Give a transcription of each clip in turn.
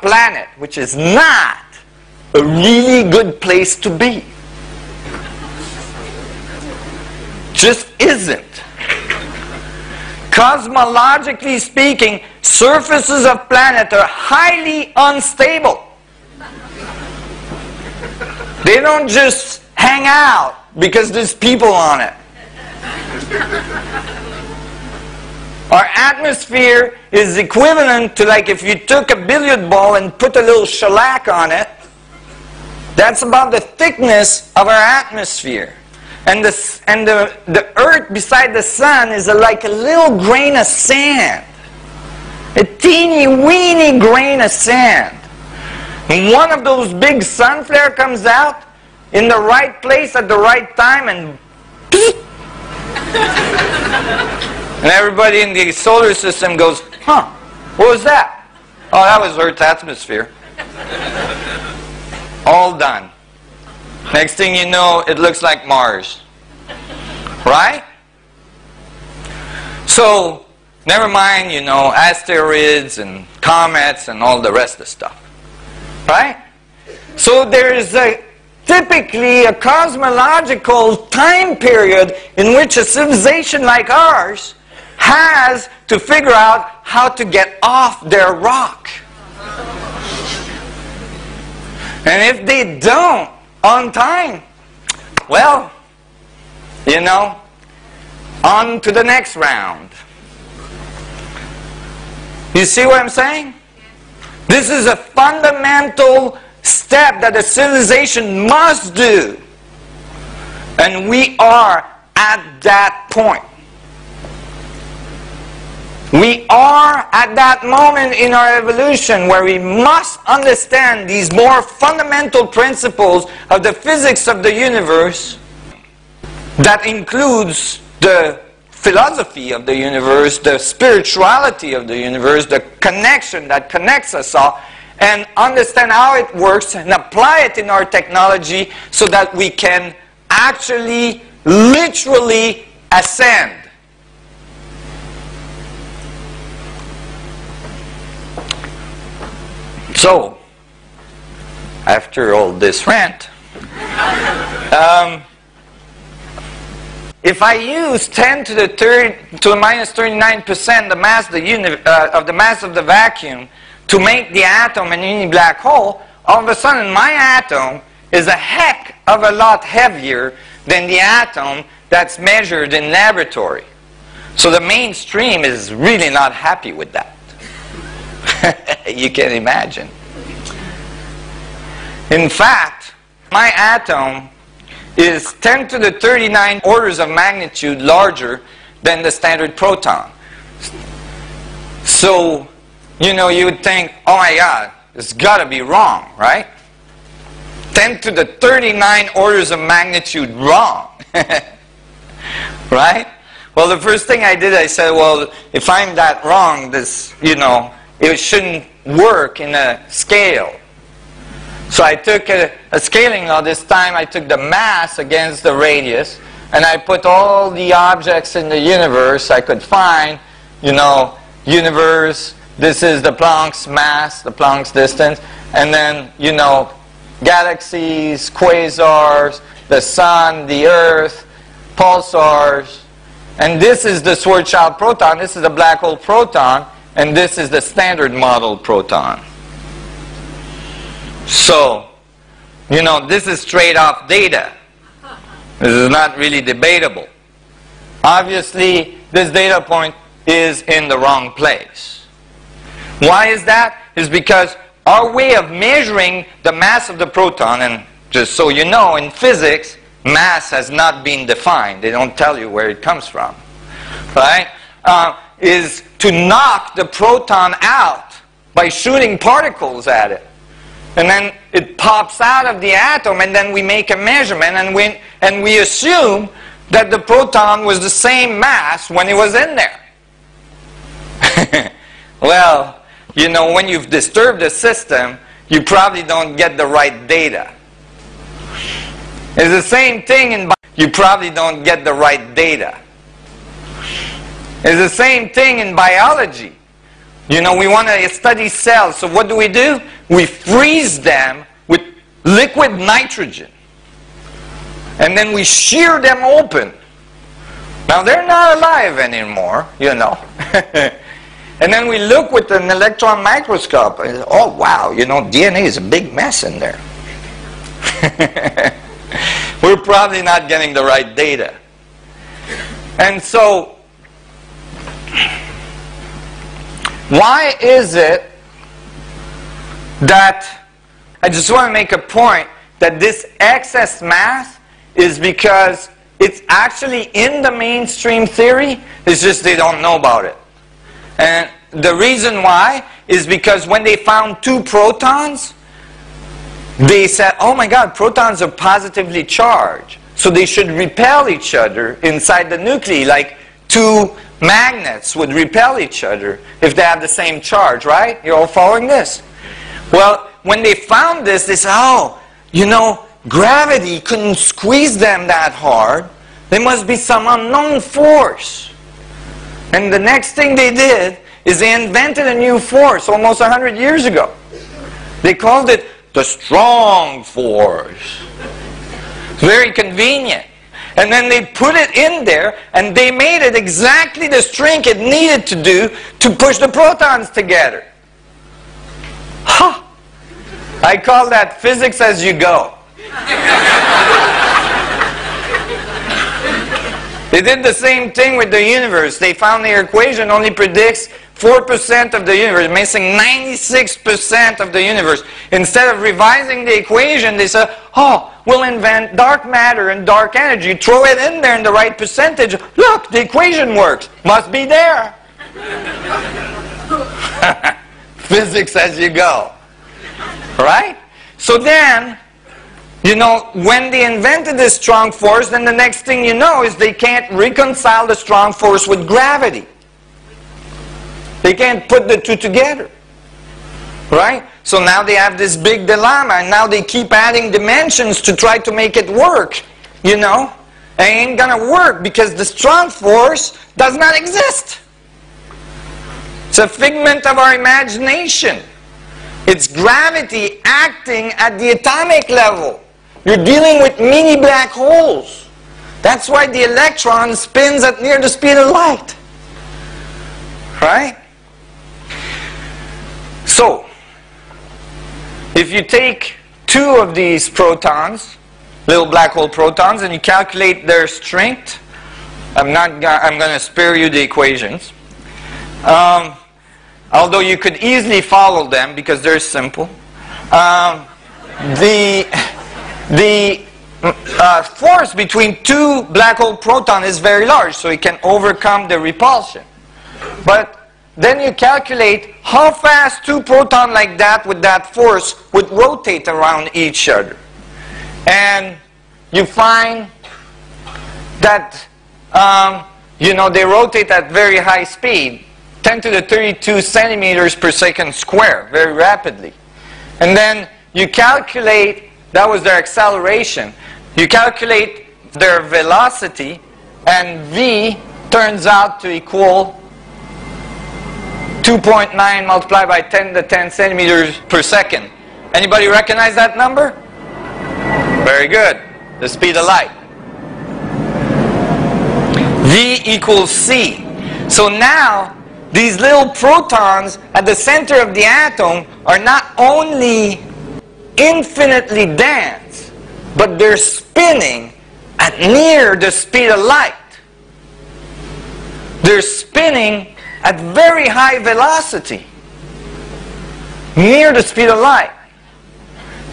planet, which is not a really good place to be. Just isn't. Cosmologically speaking, surfaces of planets are highly unstable. They don't just hang out because there's people on it. Our atmosphere is equivalent to, like, if you took a billiard ball and put a little shellac on it. That's about the thickness of our atmosphere. And the Earth beside the Sun is like a little grain of sand. A teeny weeny grain of sand. And one of those big sun flare comes out in the right place at the right time, and and everybody in the solar system goes, huh, what was that? Oh, that was Earth's atmosphere. All done. Next thing you know, it looks like Mars. Right? So, never mind, you know, asteroids and comets and all the rest of the stuff. Right? So there is typically a cosmological time period in which a civilization like ours has to figure out how to get off their rock. And if they don't on time, well, you know, on to the next round. You see what I'm saying? This is a fundamental step that a civilization must do. And we are at that point. We are at that moment in our evolution where we must understand these more fundamental principles of the physics of the universe. That includes the philosophy of the universe, the spirituality of the universe, the connection that connects us all, and understand how it works and apply it in our technology so that we can actually, literally ascend. So, after all this rant, if I use 10 to the minus 39% the mass of the mass of the vacuum to make the atom an uni black hole, all of a sudden my atom is a heck of a lot heavier than the atom that's measured in laboratory. So the mainstream is really not happy with that. You can imagine. In fact, my atom is 10 to the 39 orders of magnitude larger than the standard proton. So, you know, you would think, oh my God, it's got to be wrong, right? 10 to the 39 orders of magnitude wrong. Right? Well, the first thing I did, I said, well, if I'm that wrong, this, you know, it shouldn't work in a scale. So I took a scaling law. This time I took the mass against the radius, and I put all the objects in the universe I could find. You know, universe, this is the Planck's mass, the Planck's distance, and then, you know, galaxies, quasars, the sun, the earth, pulsars, and this is the Schwarzschild proton, this is the black hole proton, and this is the standard model proton. So, you know, this is straight off data. This is not really debatable. Obviously, this data point is in the wrong place. Why is that? It's because our way of measuring the mass of the proton, and just so you know, in physics, mass has not been defined. They don't tell you where it comes from. Right? Is to knock the proton out by shooting particles at it. And then it pops out of the atom, and then we make a measurement, and we assume that the proton was the same mass when it was in there. Well, you know, when you've disturbed the system, you probably don't get the right data. It's the same thing in you probably don't get the right data. It's the same thing in biology. You know, we want to study cells. So what do? We freeze them with liquid nitrogen. And then we shear them open. Now they're not alive anymore, you know. And then we look with an electron microscope. And, oh, wow, you know, DNA is a big mess in there. We're probably not getting the right data. And so, why is it that, I just want to make a point, that this excess mass is because it's actually in the mainstream theory, it's just they don't know about it. And the reason why is because when they found 2 protons, they said, oh my God, protons are positively charged, so they should repel each other inside the nuclei, like 2 magnets would repel each other if they have the same charge, right? You're all following this? Well, when they found this, they said, oh, you know, gravity couldn't squeeze them that hard. There must be some unknown force. And the next thing they did is they invented a new force almost 100 years ago. They called it the strong force. Very convenient. And then they put it in there and they made it exactly the strength it needed to do to push the protons together. Huh. I call that physics as you go. They did the same thing with the universe. They found their equation only predicts 4% of the universe, missing 96% of the universe. Instead of revising the equation, they said, oh, we'll invent dark matter and dark energy. Throw it in there in the right percentage. Look, the equation works. Must be there. Physics as you go. Right? So then, you know, when they invented this strong force, then the next thing you know is they can't reconcile the strong force with gravity. They can't put the two together. Right? So now they have this big dilemma, and now they keep adding dimensions to try to make it work. You know? It ain't gonna work because the strong force does not exist. It's a figment of our imagination. It's gravity acting at the atomic level. You're dealing with mini black holes. That's why the electron spins at near the speed of light. Right? So, if you take 2 of these protons, little black hole protons, and you calculate their strength, I'm going to spare you the equations. Although you could easily follow them because they're simple. The force between 2 black hole protons is very large, so it can overcome the repulsion. But then you calculate how fast 2 protons like that with that force would rotate around each other. And you find that you know, they rotate at very high speed, 10 to the 32 centimeters per second square, very rapidly. And then you calculate, that was their acceleration, you calculate their velocity, and V turns out to equal 2.9 multiplied by 10 to the 10 centimeters per second. Anybody recognize that number? Very good. The speed of light. V equals C. So now, these little protons at the center of the atom are not only infinitely dense, but they're spinning at near the speed of light. They're spinning at very high velocity, near the speed of light.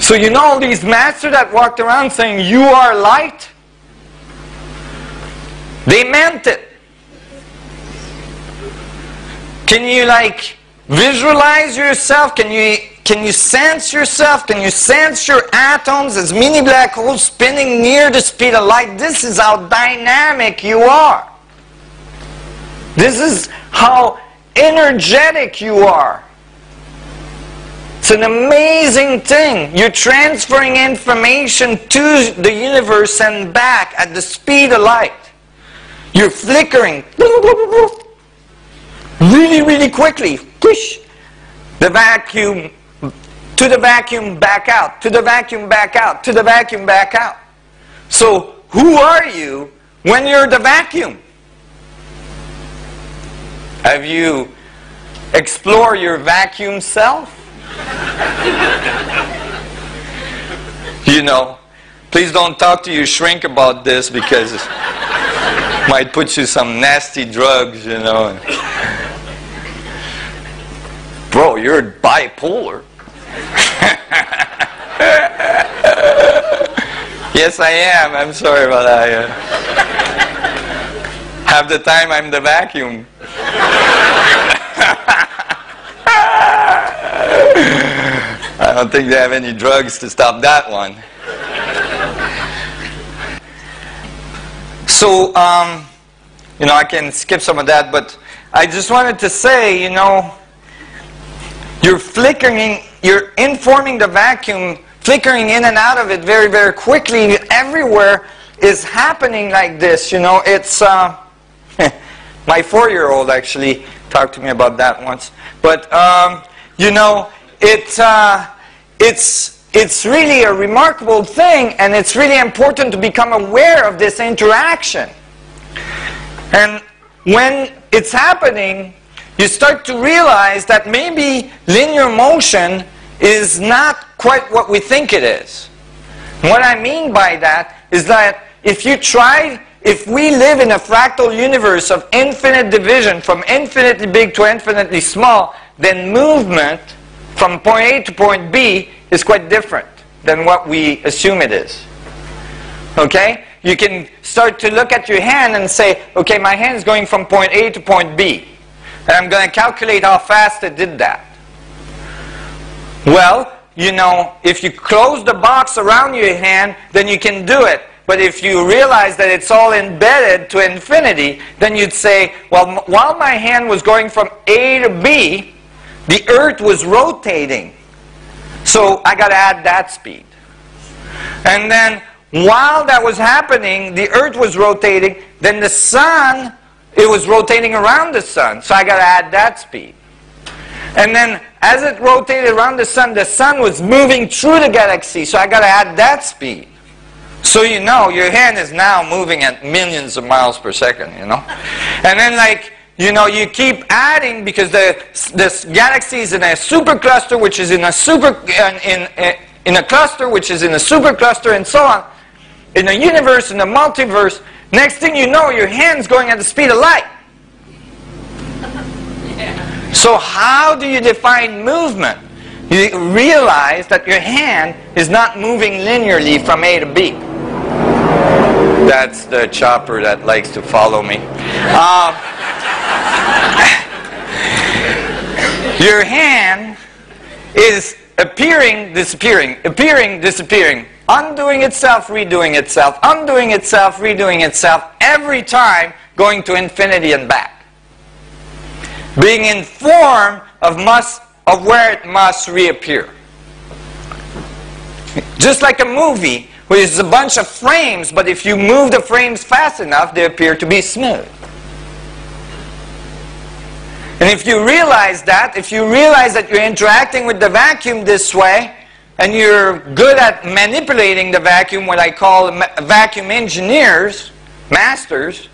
So you know all these masters that walked around saying, you are light? They meant it. Can you like visualize yourself? Can you sense yourself? Can you sense your atoms as mini black holes spinning near the speed of light? This is how dynamic you are. This is how energetic you are. It's an amazing thing. You're transferring information to the universe and back at the speed of light. You're flickering. really, really quickly. Push the vacuum, to the vacuum, back out, to the vacuum, back out, to the vacuum, back out. So who are you when you're the vacuum? Have you explored your vacuum self? You know, please don't talk to your shrink about this because it might put you some nasty drugs, you know. Bro, you're bipolar. Yes, I am. I'm sorry, but half the time I'm the vacuum. I don't think they have any drugs to stop that one. So, you know, I can skip some of that, but I just wanted to say, you know, you're flickering, you're informing the vacuum, flickering in and out of it very, very quickly. Everywhere is happening like this, you know. It's, my 4-year-old actually talked to me about that once. But, you know, it's really a remarkable thing, and it's really important to become aware of this interaction. And when it's happening, you start to realize that maybe linear motion is not quite what we think it is. And what I mean by that is that if we live in a fractal universe of infinite division, from infinitely big to infinitely small, then movement from point A to point B is quite different than what we assume it is. Okay? You can start to look at your hand and say, okay, my hand is going from point A to point B. And I'm going to calculate how fast it did that. Well, you know, if you close the box around your hand, then you can do it. But if you realize that it's all embedded to infinity, then you'd say, well, while my hand was going from A to B, the Earth was rotating. So I got to add that speed. And then while that was happening, the Earth was rotating, then the Sun, it was rotating around the Sun. So I got to add that speed. And then as it rotated around the Sun was moving through the galaxy. So I got to add that speed. So you know, your hand is now moving at millions of miles per second, you know. And then like, you know, you keep adding because this galaxy is in a supercluster, which is in a in a cluster, which is in a supercluster, and so on. In a universe, in a multiverse. Next thing you know, your hand's going at the speed of light. So how do you define movement? You realize that your hand is not moving linearly from A to B. That's the chopper that likes to follow me. Your hand is appearing, disappearing, appearing, disappearing, undoing itself, redoing itself, undoing itself, redoing itself, every time going to infinity and back. Being informed of where it must reappear. Just like a movie, which is a bunch of frames, but if you move the frames fast enough, they appear to be smooth. And if you realize that, you're interacting with the vacuum this way, and you're good at manipulating the vacuum, what I call vacuum engineers, masters,